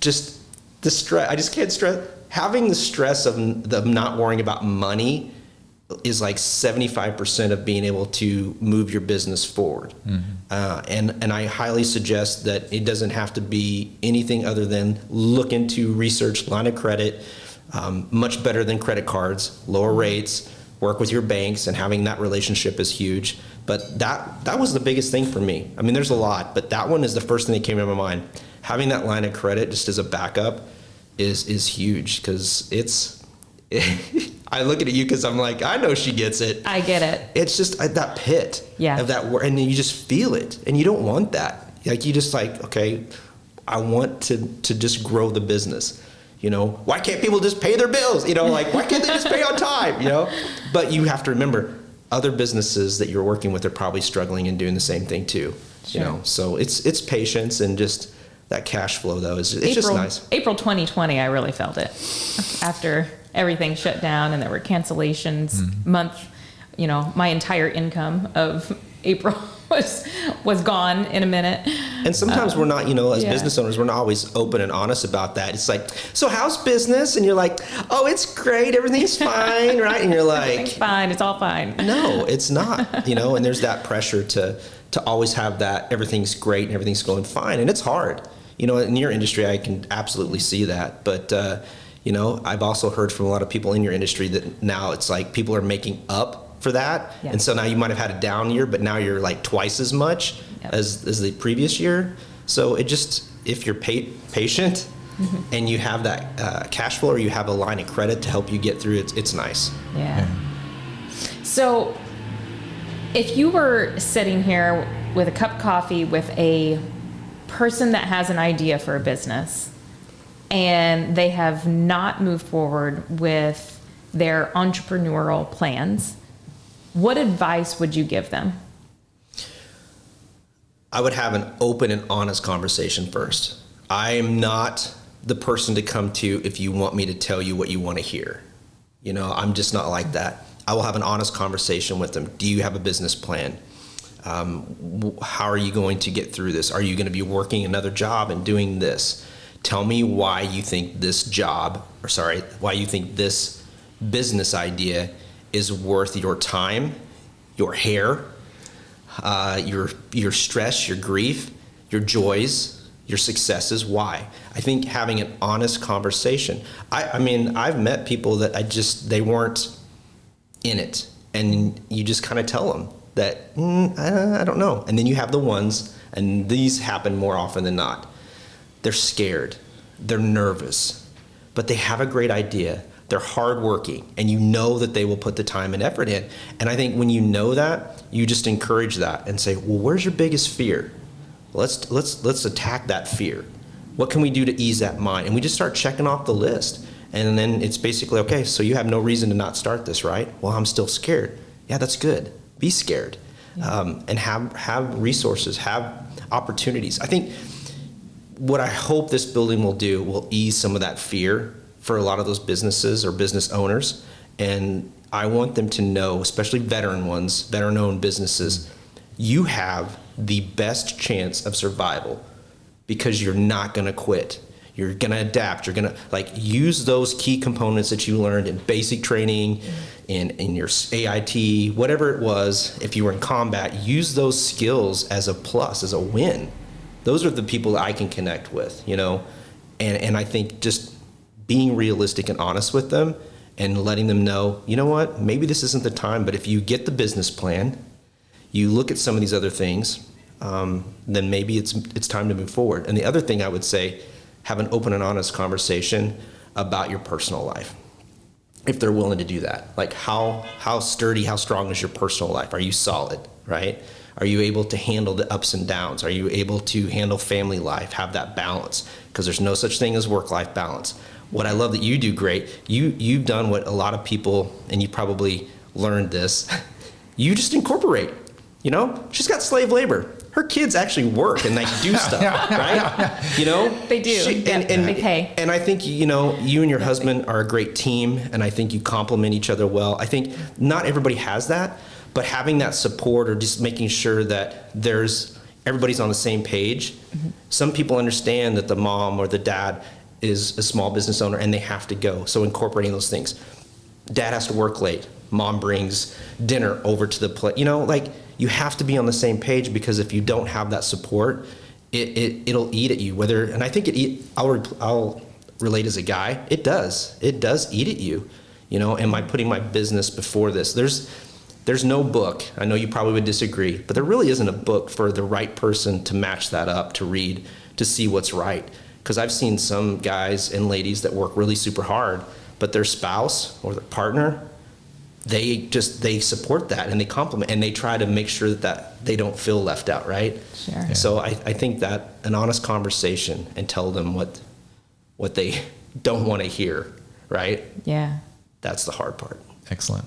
Just the stress, I just can't stress, having the stress of not worrying about money is like 75% of being able to move your business forward. Mm-hmm. And I highly suggest that it doesn't have to be anything other than look into research, line of credit, much better than credit cards, lower rates, work with your banks, and having that relationship is huge. But that was the biggest thing for me. I mean, there's a lot, but that one is the first thing that came to my mind. Having that line of credit just as a backup is huge, because I look at you because I'm like, I know she gets it. I get it. It's just that pit of that word, and you just feel it, and you don't want that. Like, you just like, okay, I want to just grow the business. Why can't people just pay their bills? Like, why can't they just pay on time? But you have to remember, other businesses that you're working with are probably struggling and doing the same thing too. Sure. So it's patience, and just that cash flow though it's just nice. April 2020, I really felt it after everything shut down and there were cancellations. Mm-hmm. Month, my entire income of April was gone in a minute. And sometimes we're not, as business owners, we're not always open and honest about that. It's like, so how's business? And you're like, oh, it's great, everything's fine, right? And you're like, everything's fine, it's all fine. No, it's not. And there's that pressure to always have that everything's great and everything's going fine, and it's hard. In your industry, I can absolutely see that, but I've also heard from a lot of people in your industry that now it's like people are making up for that. Yeah. And so now you might have had a down year, but now you're like twice as much as the previous year. So it just, if you're patient mm-hmm. and you have that cash flow, or you have a line of credit to help you get through it, it's nice. Yeah. So if you were sitting here with a cup of coffee with a person that has an idea for a business and they have not moved forward with their entrepreneurial plans, what advice would you give them? I would have an open and honest conversation first. I am not the person to come to if you want me to tell you what you want to hear. I'm just not like that. I will have an honest conversation with them. Do you have a business plan? How are you going to get through this? Are you going to be working another job and doing this? Tell me why you think this why you think this business idea is worth your time, your hair, your stress, your grief, your joys, your successes. Why? I think having an honest conversation. I mean, I've met people that they weren't in it, and you just kind of tell them that, I don't know. And then you have the ones, and these happen more often than not. They're scared, they're nervous, but they have a great idea. they're hardworking, and you know that they will put the time and effort in. And I think when you know that, you just encourage that and say, well, where's your biggest fear? Let's attack that fear. What can we do to ease that mind? And we just start checking off the list. And then it's basically, okay, so you have no reason to not start this, right? Well, I'm still scared. Yeah, that's good. Be scared. And have resources, have opportunities. I think what I hope this building will ease some of that fear for a lot of those businesses or business owners. And I want them to know, especially veteran-owned businesses, you have the best chance of survival because you're not going to quit. You're going to adapt. You're going to use those key components that you learned in basic training, in your AIT, whatever it was. If you were in combat, use those skills as a plus, as a win. Those are the people that I can connect with, and I think just being realistic and honest with them and letting them know, you know what, maybe this isn't the time, but if you get the business plan, you look at some of these other things, then maybe it's time to move forward. And the other thing I would say, have an open and honest conversation about your personal life, if they're willing to do that. Like how sturdy, how strong is your personal life? Are you solid, right? Are you able to handle the ups and downs? Are you able to handle family life, have that balance? Because there's no such thing as work-life balance. What I love that you do great, you've done what a lot of people, and you probably learned this, you just incorporate. She's got slave labor. Her kids actually work and they do stuff, right? They do. And they pay. And I think, you and your husband are a great team, and I think you complement each other well. I think not everybody has that, but having that support or just making sure that everybody's on the same page. Mm-hmm. Some people understand that the mom or the dad is a small business owner and they have to go. So incorporating those things. Dad has to work late. Mom brings dinner over to the plate. You have to be on the same page, because if you don't have that support, it'll eat at you. And I think I'll relate as a guy. It does eat at you. Am I putting my business before this? There's no book. I know you probably would disagree, but there really isn't a book for the right person to match that up, to read, to see what's right. Because I've seen some guys and ladies that work really super hard, but their spouse or their partner, they support that and they compliment and they try to make sure that they don't feel left out, right? Sure. Yeah. So I think that an honest conversation and tell them what they don't want to hear, right? Yeah. That's the hard part. Excellent.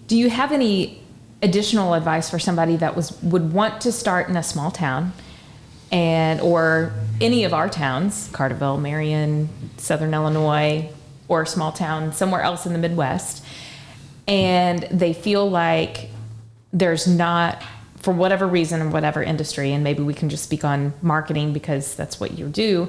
Do you have any additional advice for somebody that would want to start in a small town or any of our towns, Carterville, Marion, Southern Illinois, or a small town somewhere else in the Midwest, and they feel like there's not, for whatever reason or whatever industry, and maybe we can just speak on marketing because that's what you do,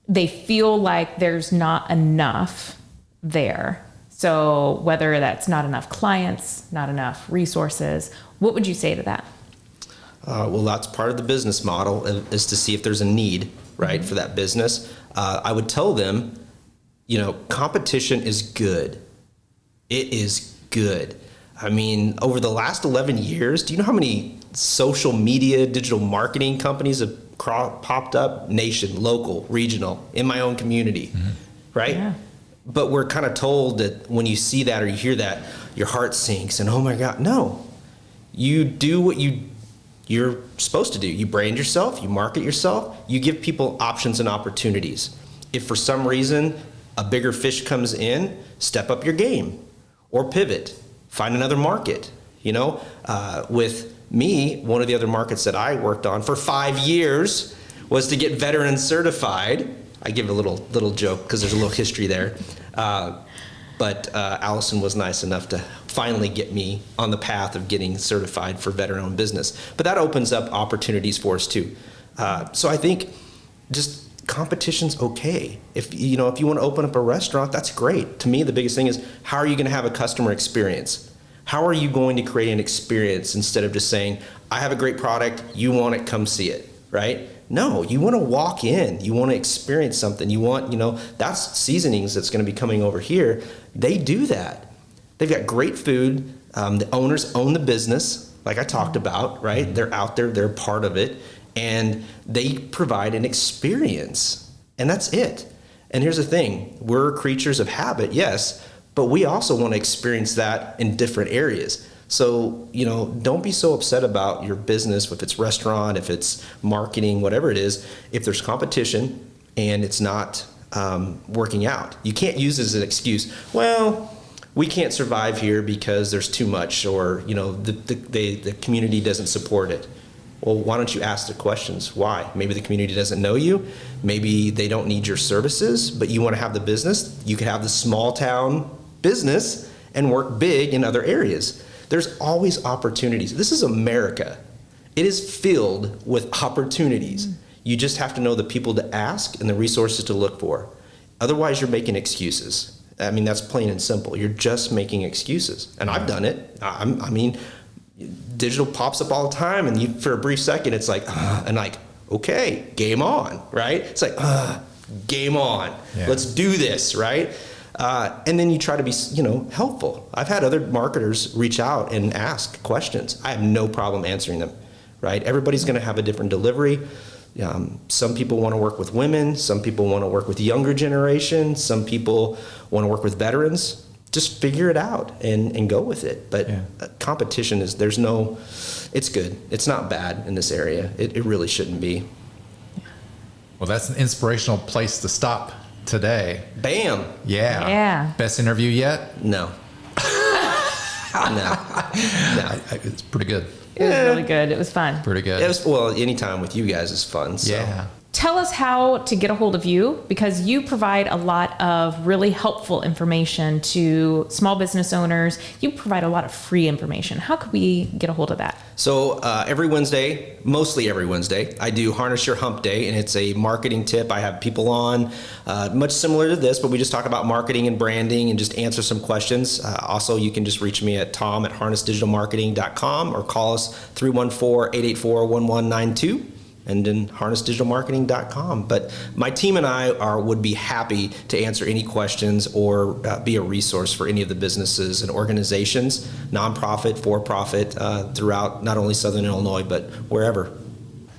they feel like there's not enough there. So whether that's not enough clients, not enough resources, what would you say to that? Well, that's part of the business model, is to see if there's a need, right, for that business. I would tell them, competition is good. It is good. I mean, over the last 11 years, do you know how many social media, digital marketing companies have popped up? Nation, local, regional, in my own community, right? Yeah. But we're kind of told that when you see that or you hear that, your heart sinks and, oh my God, no. You do what you're supposed to do. You brand yourself, you market yourself, you give people options and opportunities. If for some reason a bigger fish comes in, step up your game or pivot, find another market. With me, one of the other markets that I worked on for 5 years was to get veteran certified. I give a little joke because there's a little history there. But Allison was nice enough to finally get me on the path of getting certified for veteran-owned business. But that opens up opportunities for us too. So I think just competition's okay. If you want to open up a restaurant, that's great. To me, the biggest thing is, how are you going to have a customer experience? How are you going to create an experience instead of just saying, I have a great product, you want it, come see it, right? No, you want to walk in, you want to experience something. You want, that's seasonings that's going to be coming over here. They do that. They've got great food. The owners own the business, like I talked about, right? They're out there, they're part of it, and they provide an experience, and that's it. And here's the thing, we're creatures of habit, yes, but we also want to experience that in different areas. So, don't be so upset about your business, if it's restaurant, if it's marketing, whatever it is. If there's competition and it's not working out, you can't use it as an excuse. Well, we can't survive here because there's too much, or the community doesn't support it. Well, why don't you ask the questions? Why? Maybe the community doesn't know you. Maybe they don't need your services, but you want to have the business. You could have the small town business and work big in other areas. There's always opportunities. This is America. It is filled with opportunities. You just have to know the people to ask and the resources to look for. Otherwise, you're making excuses. I mean, that's plain and simple. You're just making excuses. And I've done it. I mean, digital pops up all the time, and for a brief second, it's like, and like, okay, game on, right? It's like, game on. Yeah. Let's do this, right? And then you try to be, helpful. I've had other marketers reach out and ask questions. I have no problem answering them, right? Everybody's going to have a different delivery. Some people want to work with women. Some people want to work with the younger generation. Some people want to work with veterans. Just figure it out and go with it. But competition it's good. It's not bad in this area. It really shouldn't be. Well, that's an inspirational place to stop today. Bam. Yeah. Best interview yet? No. No. It's pretty good. It was really good. It was fun. Pretty good. Anytime with you guys is fun. So. Yeah. Tell us how to get a hold of you, because you provide a lot of really helpful information to small business owners. You provide a lot of free information. How could we get a hold of that? So mostly every Wednesday, I do Harness Your Hump Day, and it's a marketing tip. I have people on much similar to this, but we just talk about marketing and branding and just answer some questions. Also, you can just reach me at tom@harnessdigitalmarketing.com or call us 314-884-1192. and then harnessdigitalmarketing.com. But my team and I would be happy to answer any questions or be a resource for any of the businesses and organizations, nonprofit, for-profit, throughout not only Southern Illinois, but wherever.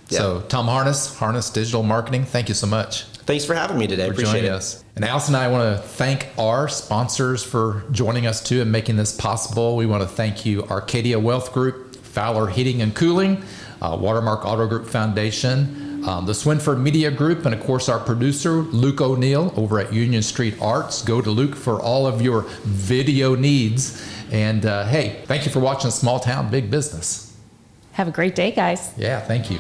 Yeah. So Tom Harness Digital Marketing, thank you so much. Thanks for having me today. For Appreciate joining it. us. And Allison and I want to thank our sponsors for joining us too and making this possible. We want to thank you, Arcadia Wealth Group, Fowler Heating and Cooling, Watermark Auto Group Foundation, the Swinford Media Group, and of course our producer, Luke O'Neill over at Union Street Arts. Go to Luke for all of your video needs. And hey, thank you for watching Small Town Big Business. Have a great day, guys. Yeah, thank you.